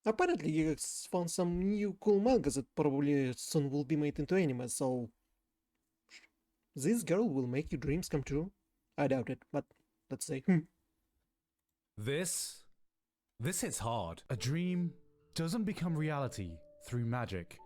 Apparently, you found some new cool mangas that probably soon will be made into anime, so this girl will make your dreams come true. I doubt it, but let's say. This hits hard. A dream doesn't become reality through magic.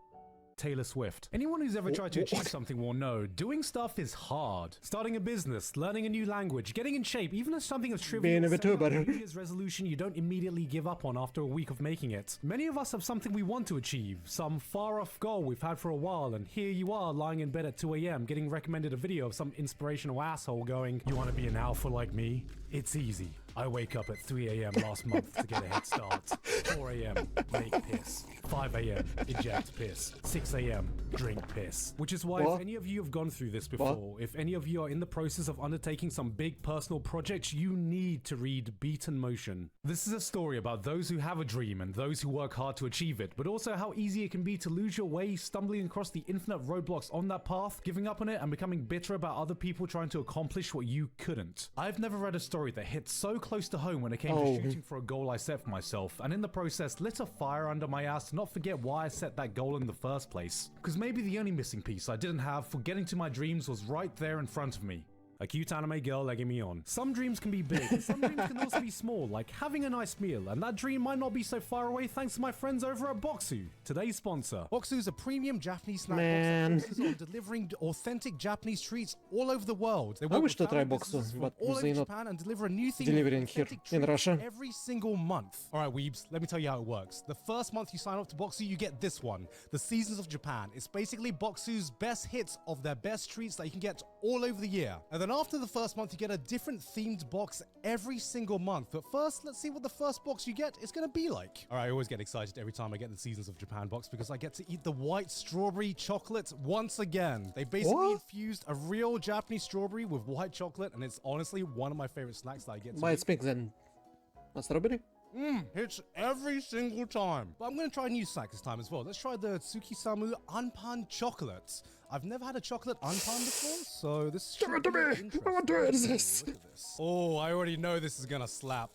Taylor Swift. Anyone who's ever tried to achieve something will know doing stuff is hard. Starting a business, learning a new language, getting in shape, even if something as trivial Being a as setting up a Vtuber. New Year's resolution you don't immediately give up on after a week of making it. Many of us have something we want to achieve, some far-off goal we've had for a while, and here you are lying in bed at 2 AM getting recommended a video of some inspirational asshole going, "You want to be an alpha like me? It's easy. I wake up at 3 AM last month to get a head start. 4 AM, make piss. 5 AM, eject piss. 6 AM, drink piss." Which is why if any of you have gone through this before, if any of you are in the process of undertaking some big personal projects, you need to read Beat in Motion. This is a story about those who have a dream and those who work hard to achieve it, but also how easy it can be to lose your way, stumbling across the infinite roadblocks on that path, giving up on it, and becoming bitter about other people trying to accomplish what you couldn't. I've never read a story that hit so close to home when it came to shooting for a goal I set for myself, and in the process lit a fire under my ass to not forget why I set that goal in the first place. Because maybe the only missing piece I didn't have for getting to my dreams was right there in front of me. A cute anime girl egging me on. Some dreams can be big, and some dreams can also be small, like having a nice meal, and that dream might not be so far away thanks to my friends over at Boxu, today's sponsor. Boxu is a premium Japanese snack Man. box that focuses on delivering authentic Japanese treats all over the world. They I work wish with to try family Boxu, businesses from but all over they not Japan and deliver a new theme delivering of here authentic in treats Russia. every single month. All right, weebs, let me tell you how it works. The first month you sign up to Boxu, you get this one, the Seasons of Japan. It's basically Boxu's best hits of their best treats that you can get all over the year. And then after the first month, you get a different themed box every single month. But first, let's see what the first box you get is going to be like. All right, I always get excited every time I get the Seasons of Japan box because I get to eat the white strawberry chocolate once again. They basically infused a real Japanese strawberry with white chocolate, and it's honestly one of my favorite snacks that I get to Why eat. it's pink then? A strawberry? Hits every single time. But I'm going to try a new snack this time as well. Let's try the Tsukisamu Anpan chocolate. I've never had a chocolate anpan before, so this should Give it to be me! interesting. I want to eat this! Look at this. Oh, I already know this is going to slap.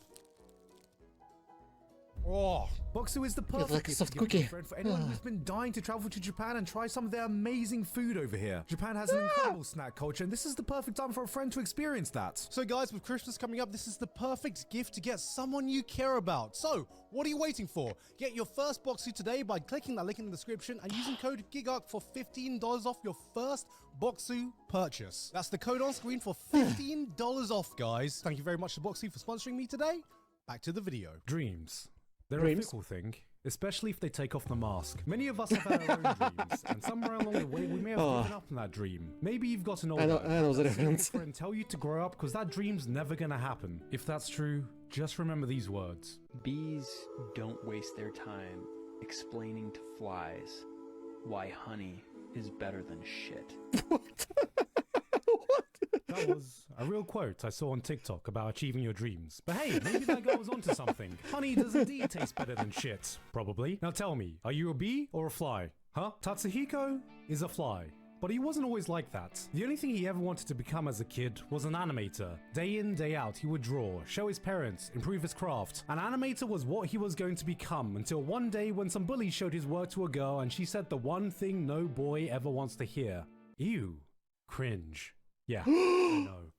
Oh, Boxu is the perfect like a gift soft to give to a cookie. friend for anyone who's been dying to travel to Japan and try some of their amazing food over here. Japan has an incredible snack culture, and this is the perfect time for a friend to experience that. so guys, with Christmas coming up, this is the perfect gift to get someone you care about. So, what are you waiting for? Get your first Boxu today by clicking that link in the description and using code Gigguk for $15 off your first Boxu purchase. That's the code on screen for $15 off, guys. Thank you very much to Boxu for sponsoring me today. Back to the video. Dreams. They're Dreams? a fickle thing, especially if they take off the mask. Many of us have had our own dreams, and somewhere along the way we may have given up on that dream. Maybe you've gotten older. I know the and reference. your friend tell you to grow up because that dream's never gonna happen. If that's true, just remember these words. Bees don't waste their time explaining to flies why honey is better than shit. That was a real quote I saw on TikTok about achieving your dreams. But hey, maybe that guy was onto something. Honey does indeed taste better than shit. Probably. Now tell me, are you a bee or a fly? Huh? Tatsuhiko is a fly. But he wasn't always like that. The only thing he ever wanted to become as a kid was an animator. Day in, day out, he would draw, show his parents, improve his craft. An animator was what he was going to become until one day when some bully showed his work to a girl and she said the one thing no boy ever wants to hear. Ew. Cringe. Yeah, I know.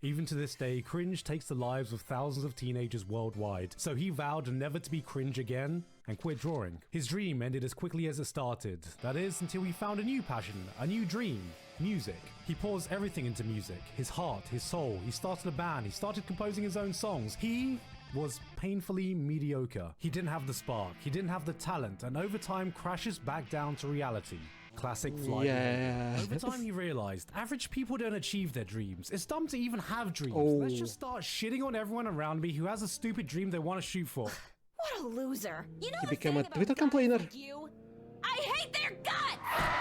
Even to this day, cringe takes the lives of thousands of teenagers worldwide, so he vowed never to be cringe again and quit drawing. His dream ended as quickly as it started. That is, until he found a new passion, a new dream, music. He pours everything into music, his heart, his soul. He started a band, he started composing his own songs. He was painfully mediocre. He didn't have the spark, he didn't have the talent, and over time crashes back down to reality. Classic fly. Yeah. Over time he realized average people don't achieve their dreams. It's dumb to even have dreams. Let's just start shitting on everyone around me who has a stupid dream they want to shoot for. What a loser. You know He the became thing a about Twitter guys complainer. like you? I hate their guts!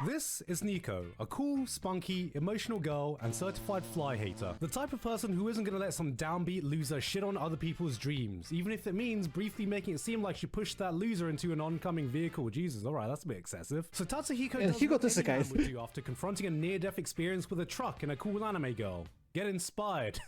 This is Nico, a cool, spunky, emotional girl and certified fly hater. The type of person who isn't gonna let some downbeat loser shit on other people's dreams, even if it means briefly making it seem like she pushed that loser into an oncoming vehicle. Jesus, alright, that's a bit excessive. So Tatsuhiko And does he got what this, any man guys. would do after confronting a near-death experience with a truck and a cool anime girl. Get inspired.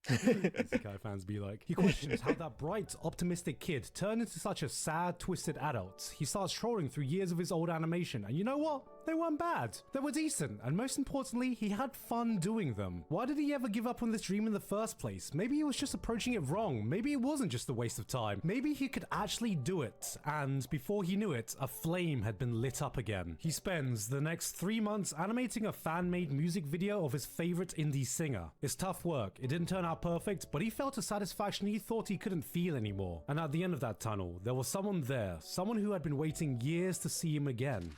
Isekai fans be like. He questions how that bright, optimistic kid turned into such a sad, twisted adult. He starts trolling through years of his old animation, and you know what? They weren't bad. They were decent, and most importantly, he had fun doing them. Why did he ever give up on this dream in the first place? Maybe he was just approaching it wrong. Maybe it wasn't just a waste of time. Maybe he could actually do it, and before he knew it, a flame had been lit up again. He spends the next 3 months animating a fan-made music video of his favorite indie singer. It's tough work. It didn't turn out perfect, but he felt a satisfaction he thought he couldn't feel anymore. And at the end of that tunnel, there was someone there, someone who had been waiting years to see him again.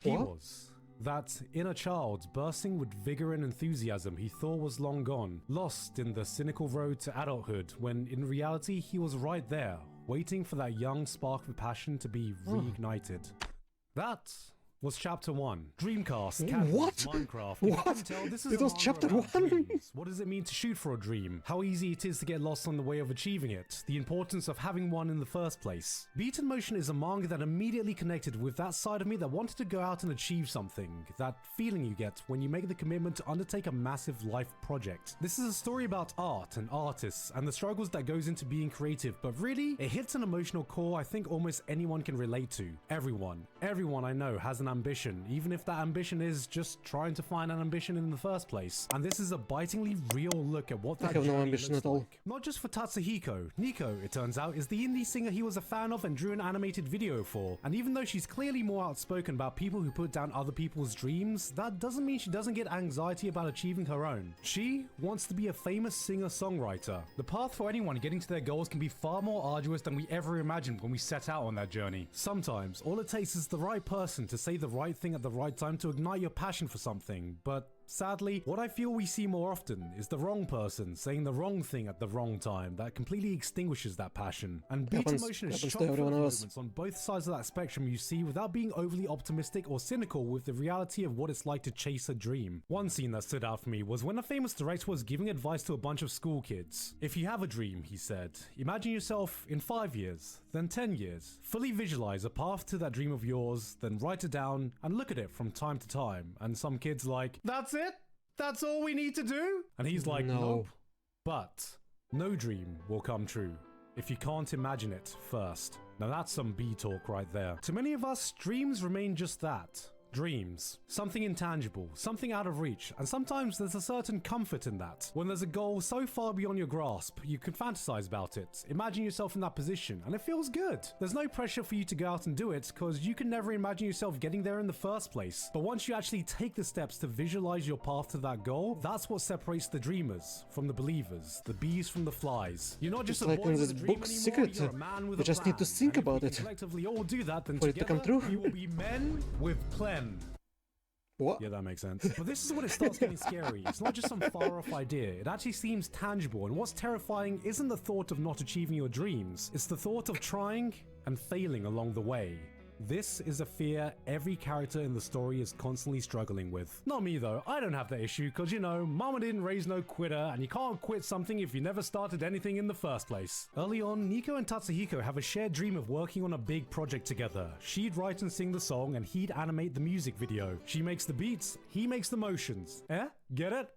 He was. That inner child bursting with vigor and enthusiasm he thought was long gone, lost in the cynical road to adulthood when in reality he was right there, waiting for that young spark of passion to be reignited. That was Chapter 1. Dreamcast, Cannons, What? Minecraft. If you What? couldn't tell, this is It a was manga Chapter about 1? dreams. What does it mean to shoot for a dream? How easy it is to get lost on the way of achieving it? The importance of having one in the first place. Beat in Motion is a manga that immediately connected with that side of me that wanted to go out and achieve something. That feeling you get when you make the commitment to undertake a massive life project. This is a story about art and artists and the struggles that goes into being creative, but really, it hits an emotional core I think almost anyone can relate to. Everyone I know has an ambition, even if that ambition is just trying to find an ambition in the first place. And this is a bitingly real look at what that have no journey ambition looks at all. like. Not just for Tatsuhiko. Nico, it turns out, is the indie singer he was a fan of and drew an animated video for. And even though she's clearly more outspoken about people who put down other people's dreams, that doesn't mean she doesn't get anxiety about achieving her own. She wants to be a famous singer-songwriter. The path for anyone getting to their goals can be far more arduous than we ever imagined when we set out on that journey. Sometimes, all it takes is the right person to say the right thing at the right time to ignite your passion for something, but sadly, what I feel we see more often is the wrong person saying the wrong thing at the wrong time that completely extinguishes that passion. And Beat in Motion is happens chock to full of everyone else. moments on both sides of that spectrum you see without being overly optimistic or cynical with the reality of what it's like to chase a dream. One scene that stood out for me was when a famous director was giving advice to a bunch of school kids. If you have a dream, he said, imagine yourself in 5 years, then 10 years. Fully visualize a path to that dream of yours, then write it down and look at it from time to time. And some kids like, that's it? That's all we need to do? And he's like, No. nope. But no dream will come true if you can't imagine it first. Now that's some B talk right there. To many of us, dreams remain just that. Dreams. Something intangible, something out of reach, and sometimes there's a certain comfort in that. When there's a goal so far beyond your grasp, you can fantasize about it, imagine yourself in that position, and it feels good. There's no pressure for you to go out and do it, because you can never imagine yourself getting there in the first place. But once you actually take the steps to visualize your path to that goal, that's what separates the dreamers from the believers, the bees from the flies. You're not just It's a like boy in with this a dream book, anymore, Secret. you're a man with You a just need to plan. think And if we about can it collectively all do that, then for it to together come true. we will be men with plan. What? Yeah, that makes sense. But this is when it starts getting scary. It's not just some far-off idea. It actually seems tangible, and what's terrifying isn't the thought of not achieving your dreams. It's the thought of trying and failing along the way. This is a fear every character in the story is constantly struggling with. Not me though, I don't have that issue, cause you know, mama didn't raise no quitter, and you can't quit something if you never started anything in the first place. Early on, Nico and Tatsuhiko have a shared dream of working on a big project together. She'd write and sing the song, and he'd animate the music video. She makes the beats, he makes the motions. Get it?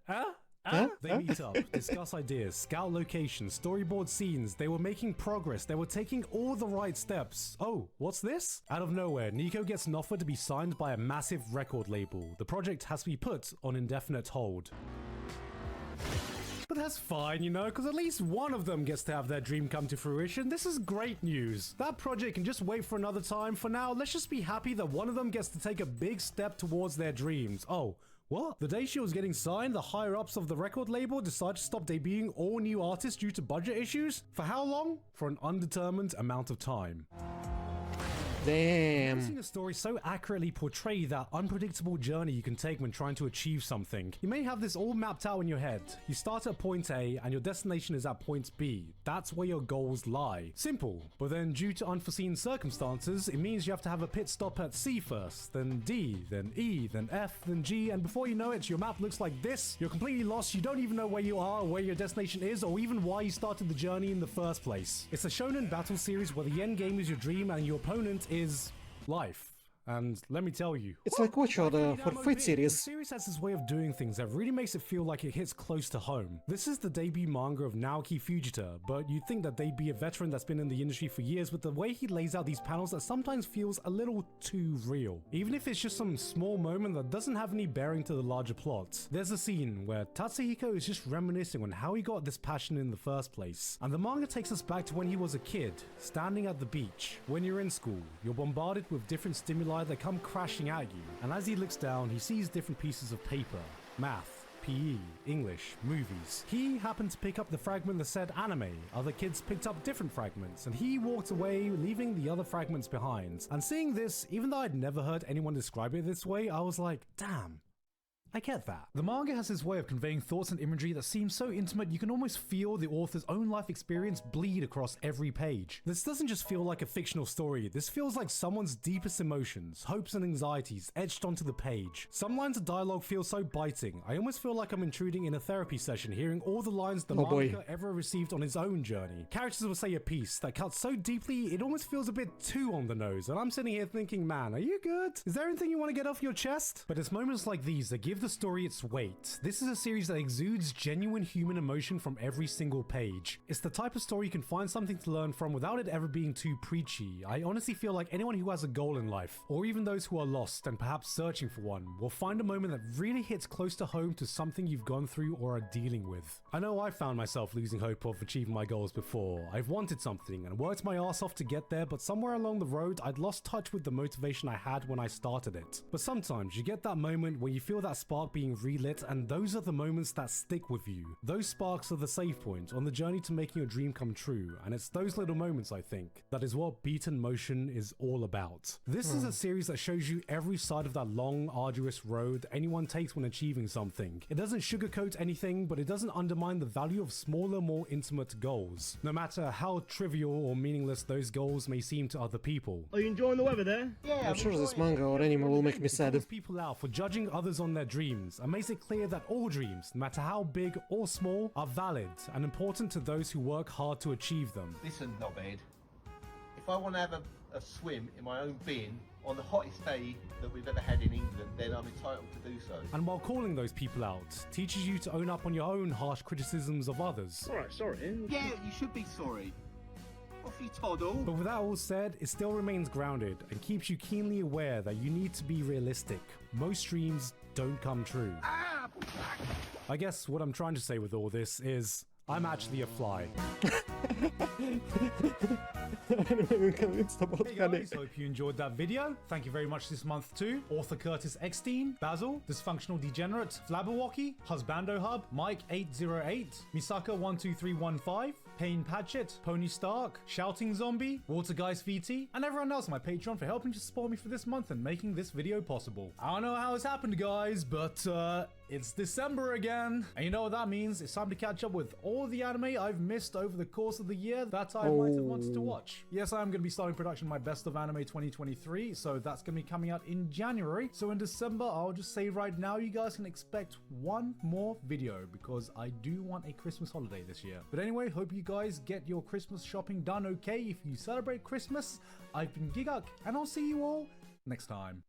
They meet up, discuss ideas, scout locations, storyboard scenes. They were making progress. They were taking all the right steps. Oh, what's this? Out of nowhere, Nico gets an offer to be signed by a massive record label. The project has to be put on indefinite hold. But that's fine, you know, because at least one of them gets to have their dream come to fruition. This is great news. That project can just wait for another time. For now, let's just be happy that one of them gets to take a big step towards their dreams. Oh, what? The day she was getting signed, the higher-ups of the record label decided to stop debuting all new artists due to budget issues? For how long? For an undetermined amount of time. Damn. I've seen a story so accurately portray that unpredictable journey you can take when trying to achieve something. You may have this all mapped out in your head. You start at point A and your destination is at point B. That's where your goals lie. Simple. But then due to unforeseen circumstances, it means you have to have a pit stop at C first, then D, then E, then F, then G, and before you know it, your map looks like this. You're completely lost. You don't even know where you are, or where your destination is, or even why you started the journey in the first place. It's a shonen battle series where the end game is your dream and your opponent is life. and let me tell you, It's like Watch Out for Fate The series. series has this way of doing things that really makes it feel like it hits close to home. This is the debut manga of Naoki Fujita, but you'd think that they'd be a veteran that's been in the industry for years with the way he lays out these panels that sometimes feels a little too real. Even if it's just some small moment that doesn't have any bearing to the larger plot. There's a scene where Tatsuhiko is just reminiscing on how he got this passion in the first place, and the manga takes us back to when he was a kid, standing at the beach. When you're in school, you're bombarded with different stimuli that come crashing at you, and as he looks down, he sees different pieces of paper, math, PE, English, movies. He happened to pick up the fragment that said anime, other kids picked up different fragments, and he walked away, leaving the other fragments behind. And seeing this, even though I'd never heard anyone describe it this way, I was like, damn, I get that. The manga has this way of conveying thoughts and imagery that seems so intimate you can almost feel the author's own life experience bleed across every page. This doesn't just feel like a fictional story, this feels like someone's deepest emotions, hopes and anxieties etched onto the page. Some lines of dialogue feel so biting, I almost feel like I'm intruding in a therapy session hearing all the lines the manga ever received on his own journey. Characters will say a piece that cuts so deeply it almost feels a bit too on the nose, and I'm sitting here thinking, man, are you good? Is there anything you want to get off your chest? But it's moments like these that give the story its weight. This is a series that exudes genuine human emotion from every single page. It's the type of story you can find something to learn from without it ever being too preachy. I honestly feel like anyone who has a goal in life, or even those who are lost and perhaps searching for one, will find a moment that really hits close to home to something you've gone through or are dealing with. I know I found myself losing hope of achieving my goals before. I've wanted something and worked my ass off to get there, but somewhere along the road I'd lost touch with the motivation I had when I started it. But sometimes you get that moment where you feel that spark being relit, and those are the moments that stick with you. Those sparks are the save point on the journey to making your dream come true, and it's those little moments, I think, that is what Beaten Motion is all about. This is a series that shows you every side of that long, arduous road anyone takes when achieving something. It doesn't sugarcoat anything, but it doesn't undermine the value of smaller, more intimate goals, no matter how trivial or meaningless those goals may seem to other people. Are you enjoying the weather there? Yeah, I'm sure this manga or anime will make me sad. Calls people out for judging others on their dreams and makes it clear that all dreams, no matter how big or small, are valid and important to those who work hard to achieve them. Listen, knobhead. If I want to have a swim in my own bin on the hottest day that we've ever had in England, then I'm entitled to do so. And while calling those people out, teaches you to own up on your own harsh criticisms of others. Alright, sorry. Yeah, you should be sorry. Off you toddle. But with that all said, it still remains grounded and keeps you keenly aware that you need to be realistic. Most dreams don't come true. I guess what I'm trying to say with all this is, I'm actually a fly. I'm even convinced about Hey Kane. guys, hope you enjoyed that video. Thank you very much this month to author Curtis Eckstein, Basil, Dysfunctional Degenerate, Flabberwocky, Husbando Hub, Mike808, Misaka12315, Payne Patchett, Pony Stark, Shouting Zombie, Water Guys VT, and everyone else on my Patreon for helping to support me for this month and making this video possible. I don't know how it's happened, guys, but it's December again. And you know what that means? It's time to catch up with all the anime I've missed over the course of the year that I might have wanted to watch. Yes, I am going to be starting production of my Best of Anime 2023, so that's going to be coming out in January. So in December, I'll just say right now, you guys can expect one more video because I do want a Christmas holiday this year. But anyway, hope you guys get your Christmas shopping done okay if you celebrate Christmas. I've been Gigguk, and I'll see you all next time.